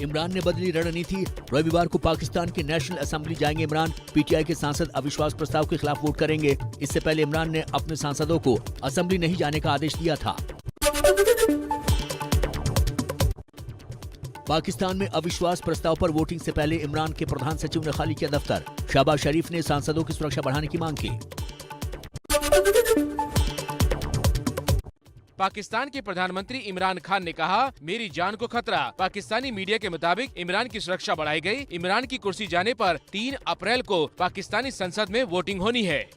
इमरान ने बदली रणनीति, रविवार को पाकिस्तान की नेशनल असेंबली जाएंगे इमरान। पीटीआई के सांसद अविश्वास प्रस्ताव के खिलाफ वोट करेंगे। इससे पहले इमरान ने अपने सांसदों को असेंबली नहीं जाने का आदेश दिया था। पाकिस्तान में अविश्वास प्रस्ताव पर वोटिंग से पहले इमरान के प्रधान सचिव ने खाली किया दफ्तर। शहबाज शरीफ ने सांसदों की सुरक्षा बढ़ाने की मांग की। पाकिस्तान के प्रधानमंत्री इमरान खान ने कहा, मेरी जान को खतरा। पाकिस्तानी मीडिया के मुताबिक इमरान की सुरक्षा बढ़ाई गई। इमरान की कुर्सी जाने पर 3 अप्रैल को पाकिस्तानी संसद में वोटिंग होनी है।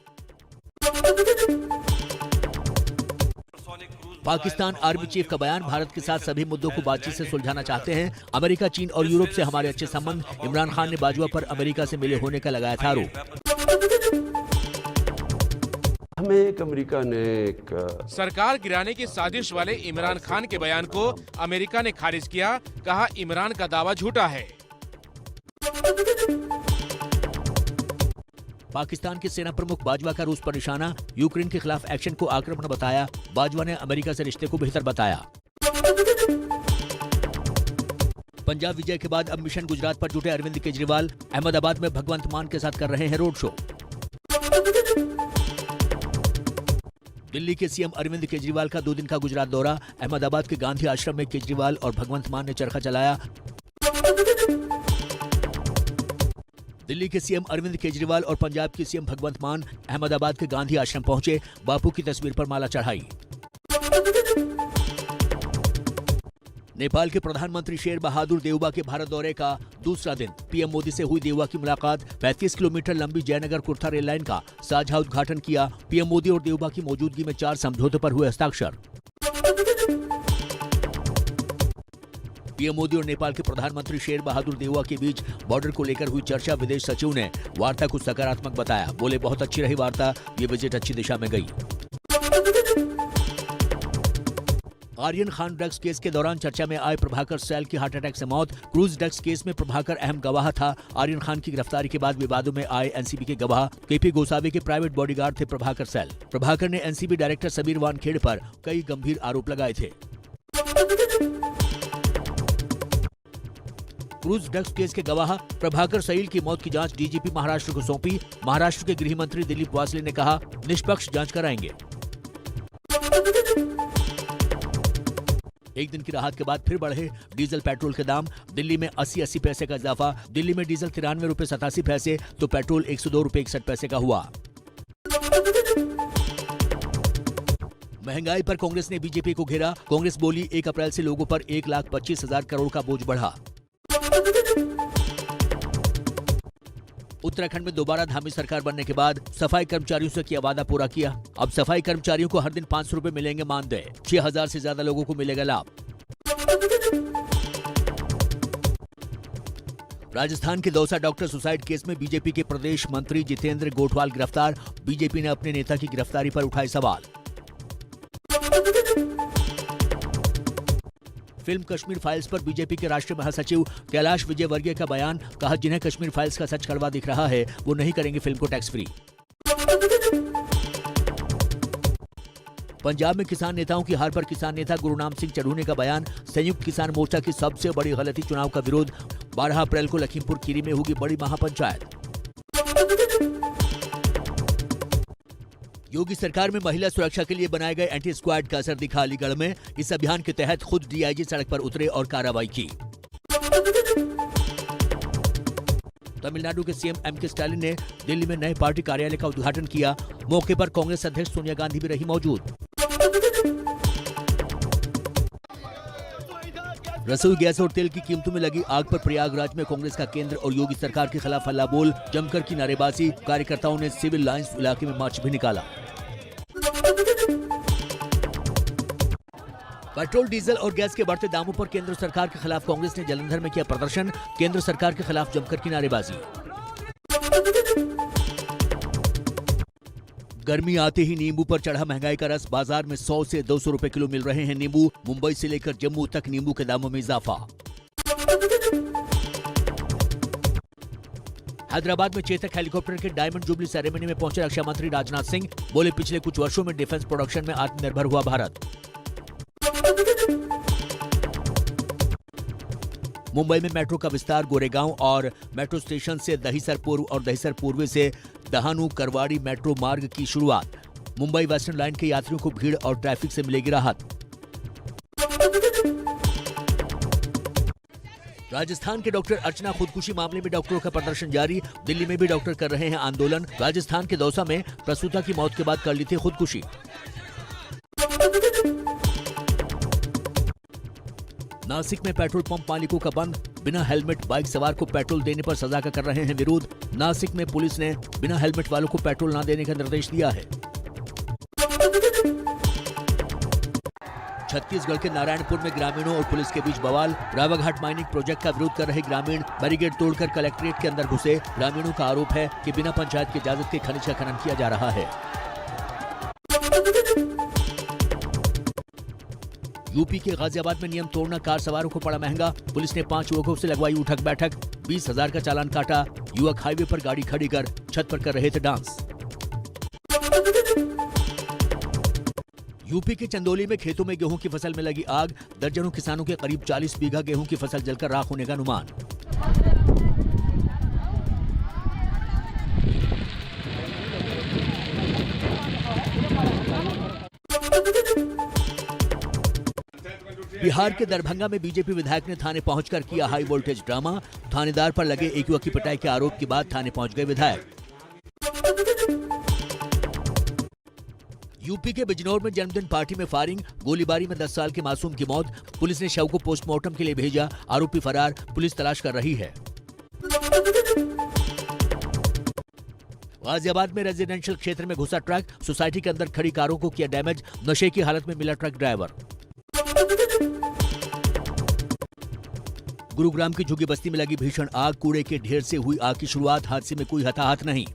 पाकिस्तान आर्मी चीफ का बयान, भारत के साथ सभी मुद्दों को बातचीत से सुलझाना चाहते हैं। अमेरिका, चीन और यूरोप से हमारे अच्छे संबंध। इमरान खान ने बाजवा पर अमेरिका से मिले होने का लगाया था आरोप। हमें एक अमेरिका ने सरकार गिराने की साजिश वाले इमरान खान के बयान को अमेरिका ने खारिज किया। कहा, इमरान का दावा झूठा है। पाकिस्तान के सेना प्रमुख बाजवा का रूस पर निशाना, यूक्रेन के खिलाफ एक्शन को आक्रमण बताया। बाजवा ने अमेरिका से रिश्ते को बेहतर बताया। पंजाब विजय के बाद अब मिशन गुजरात पर जुटे अरविंद केजरीवाल। अहमदाबाद में भगवंत मान के साथ कर रहे हैं रोड शो। दिल्ली के सीएम अरविंद केजरीवाल का 2 दिन का गुजरात दौरा। अहमदाबाद के गांधी आश्रम में केजरीवाल और भगवंत मान ने चरखा चलाया। दिल्ली के सीएम अरविंद केजरीवाल और पंजाब के सीएम भगवंत मान अहमदाबाद के गांधी आश्रम पहुंचे। बापू की तस्वीर पर माला चढ़ाई। नेपाल के प्रधानमंत्री शेर बहादुर देउबा के भारत दौरे का दूसरा दिन। पीएम मोदी से हुई देउबा की मुलाकात। 35 किलोमीटर लंबी जयनगर कुर्था रेल लाइन का साझा उद्घाटन किया। पीएम मोदी और देउबा की मौजूदगी में 4 समझौतों पर हुए हस्ताक्षर। पीएम मोदी और नेपाल के प्रधानमंत्री शेर बहादुर देउबा के बीच बॉर्डर को लेकर हुई चर्चा। विदेश सचिव ने वार्ता को सकारात्मक बताया। बोले, बहुत अच्छी रही वार्ता, ये विजिट अच्छी दिशा में गई। आर्यन खान ड्रग्स केस के दौरान चर्चा में आए प्रभाकर सैल की हार्ट अटैक से मौत। क्रूज ड्रग्स केस में प्रभाकर अहम गवाह था। आर्यन खान की गिरफ्तारी के बाद विवादों में आए एनसीबी के गवाह। केपी गोसावी के प्राइवेट बॉडीगार्ड थे प्रभाकर सैल। प्रभाकर ने एनसीबी डायरेक्टर समीर वानखेड़े पर कई गंभीर आरोप लगाए थे। क्रूज ड्रग्स केस के गवाह प्रभाकर सैल की मौत की जांच डीजीपी महाराष्ट्र को सौंपी। महाराष्ट्र के गृह मंत्री दिलीप वासले ने कहा, निष्पक्ष जांच कराएंगे। एक दिन की राहत के बाद फिर बढ़े डीजल पेट्रोल के दाम। दिल्ली में 80 पैसे का इजाफा। दिल्ली में डीजल 93 रुपए 87 पैसे तो पेट्रोल 102 रुपए 61 पैसे का हुआ। महंगाई पर कांग्रेस ने बीजेपी को घेरा। कांग्रेस बोली, 1 अप्रैल से लोगों पर 1,25,000 करोड़ का बोझ बढ़ा। उत्तराखंड में दोबारा धामी सरकार बनने के बाद सफाई कर्मचारियों से किया वादा पूरा किया। अब सफाई कर्मचारियों को हर दिन 500 रुपए मिलेंगे मानदेय। 6,000 से ज्यादा लोगों को मिलेगा लाभ। राजस्थान के दौसा डॉक्टर सुसाइड केस में बीजेपी के प्रदेश मंत्री जितेंद्र गोठवाल गिरफ्तार। बीजेपी ने अपने नेता की गिरफ्तारी पर उठाए सवाल। फिल्म कश्मीर फाइल्स पर बीजेपी के राष्ट्रीय महासचिव कैलाश विजयवर्गीय का बयान। कहा, जिन्हें कश्मीर फाइल्स का सच कड़वा दिख रहा है वो नहीं करेंगे फिल्म को टैक्स फ्री। पंजाब में किसान नेताओं की हार पर किसान नेता गुरनाम सिंह चढ़ूने का बयान। संयुक्त किसान मोर्चा की सबसे बड़ी गलती चुनाव का विरोध। 12 अप्रैल को लखीमपुर खीरी में होगी बड़ी महापंचायत। योगी सरकार में महिला सुरक्षा के लिए बनाए गए एंटी स्क्वाड का असर दिखा अलीगढ़ में। इस अभियान के तहत खुद डीआईजी सड़क पर उतरे और कार्रवाई की। तमिलनाडु के सीएम एमके स्टालिन ने दिल्ली में नए पार्टी कार्यालय का उद्घाटन किया। मौके पर कांग्रेस अध्यक्ष सोनिया गांधी भी रही मौजूद। रसोई गैस और तेल की कीमतों में लगी आग पर प्रयागराज में कांग्रेस का केंद्र और योगी सरकार के खिलाफ हल्ला बोल। जमकर की नारेबाजी। कार्यकर्ताओं ने सिविल लाइंस इलाके में मार्च भी निकाला। पेट्रोल, डीजल और गैस के बढ़ते दामों पर केंद्र सरकार के खिलाफ कांग्रेस ने जालंधर में किया प्रदर्शन। केंद्र सरकार के खिलाफ जमकर की नारेबाजी। गर्मी आते ही नींबू पर चढ़ा महंगाई का रस। बाजार में 100 से 200 रुपए किलो मिल रहे हैं नींबू। मुंबई से लेकर जम्मू तक नींबू के दामों में इजाफा। हैदराबाद में चेतक हेलीकॉप्टर के डायमंड जुबली सेरेमनी में पहुंचे रक्षा मंत्री राजनाथ सिंह। बोले, पिछले कुछ वर्षों में डिफेंस प्रोडक्शन में आत्मनिर्भर हुआ भारत। मुंबई में मेट्रो का विस्तार, गोरेगांव और मेट्रो स्टेशन से दहिसर पूर्व और दहिसर पूर्व से दहानू करवाड़ी मेट्रो मार्ग की शुरुआत। मुंबई वेस्टर्न लाइन के यात्रियों को भीड़ और ट्रैफिक से मिलेगी राहत। राजस्थान के डॉक्टर अर्चना खुदकुशी मामले में डॉक्टरों का प्रदर्शन जारी। दिल्ली में भी डॉक्टर कर रहे हैं आंदोलन। राजस्थान के दौसा में प्रसूता की मौत के बाद कर ली थी खुदकुशी। नासिक में पेट्रोल पंप मालिकों का बंद। बिना हेलमेट बाइक सवार को पेट्रोल देने पर सजा का कर रहे हैं विरोध। नासिक में पुलिस ने बिना हेलमेट वालों को पेट्रोल न देने का निर्देश दिया है। छत्तीसगढ़ के नारायणपुर में ग्रामीणों और पुलिस के बीच बवाल। रावाघाट माइनिंग प्रोजेक्ट का विरोध कर रहे ग्रामीण बैरिकेड तोड़कर कलेक्ट्रेट के अंदर घुसे। ग्रामीणों का आरोप है कि बिना पंचायत की इजाजत के खनिज का खनन किया जा रहा है। यूपी के गाजियाबाद में नियम तोड़ना कार सवारों को पड़ा महंगा। पुलिस ने 5 युवकों से लगवाई उठक बैठक। 20,000 का चालान काटा। युवक हाईवे पर गाड़ी खड़ी कर छत पर कर रहे थे डांस। यूपी के चंदौली में खेतों में गेहूं की फसल में लगी आग। दर्जनों किसानों के करीब 40 बीघा गेहूं की फसल जलकर राख होने का अनुमान। बिहार के दरभंगा में बीजेपी विधायक ने थाने पहुंचकर किया हाई वोल्टेज ड्रामा। थानेदार पर लगे एक युवक की पिटाई के आरोप के बाद थाने पहुंच गए विधायक। यूपी के बिजनौर में जन्मदिन पार्टी में फायरिंग। गोलीबारी में 10 साल के मासूम की मौत। पुलिस ने शव को पोस्टमार्टम के लिए भेजा। आरोपी फरार, पुलिस तलाश कर रही है। गाजियाबाद में रेजिडेंशियल क्षेत्र में घुसा ट्रक। सोसाइटी के अंदर खड़ी कारों को किया डैमेज। नशे की हालत में मिला ट्रक ड्राइवर। गुरुग्राम की झुग्गी बस्ती में लगी भीषण आग। कूड़े के ढेर से हुई आग की शुरुआत। हादसे में कोई हताहत नहीं।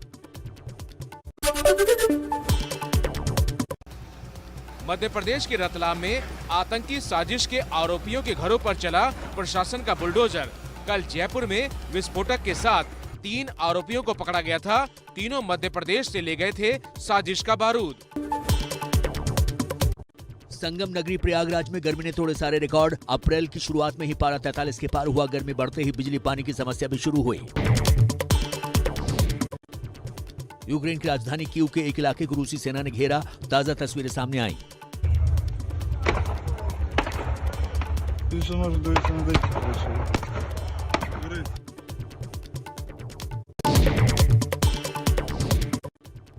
मध्य प्रदेश के रतलाम में आतंकी साजिश के आरोपियों के घरों पर चला प्रशासन का बुलडोजर। कल जयपुर में विस्फोटक के साथ 3 आरोपियों को पकड़ा गया था। तीनों मध्य प्रदेश से ले गए थे साजिश का बारूद। संगम नगरी प्रयागराज में गर्मी ने तोड़े सारे रिकॉर्ड। अप्रैल की शुरुआत में ही पारा 43 के पार हुआ। गर्मी बढ़ते ही बिजली पानी की समस्या भी शुरू हुई। यूक्रेन की राजधानी कीव के एक इलाके को रूसी सेना ने घेरा। ताजा तस्वीरें सामने आई।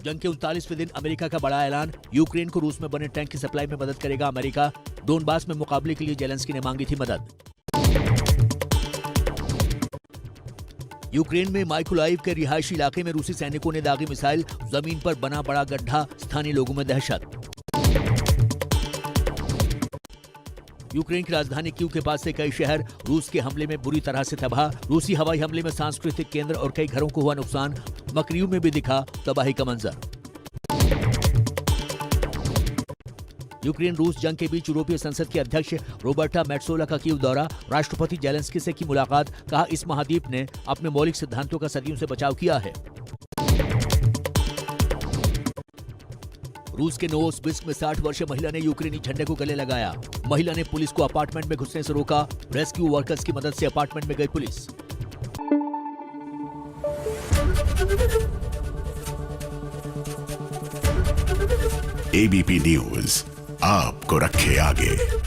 जंग के 39वें दिन अमेरिका का बड़ा ऐलान। यूक्रेन को रूस में बने टैंक की सप्लाई में मदद करेगा अमेरिका। डोनबास में मुकाबले के लिए जेलेंस्की ने मांगी थी मदद। यूक्रेन में माइकोलाइव के रिहायशी इलाके में रूसी सैनिकों ने दागी मिसाइल। जमीन पर बना बड़ा गड्ढा। स्थानीय लोगों में दहशत। यूक्रेन की राजधानी कीव के पास से कई शहर रूस के हमले में बुरी तरह से तबाह। रूसी हवाई हमले में सांस्कृतिक केंद्र और कई घरों को हुआ नुकसान। मकरियों में भी दिखा तबाही का मंजर। यूक्रेन रूस जंग के बीच यूरोपीय संसद के अध्यक्ष रोबर्टा मेट्सोला का कीव दौरा। राष्ट्रपति जेलेंस्की से की मुलाकात। कहा इस महाद्वीप ने अपने मौलिक सिद्धांतों का सदियों से बचाव किया है। रूस के नोवोसिबिर्स्क में 60 वर्षीय महिला ने यूक्रेनी झंडे को गले लगाया। महिला ने पुलिस को अपार्टमेंट में घुसने से रोका। रेस्क्यू वर्कर्स की मदद से अपार्टमेंट में गई पुलिस। एबीपी न्यूज आपको रखे आगे।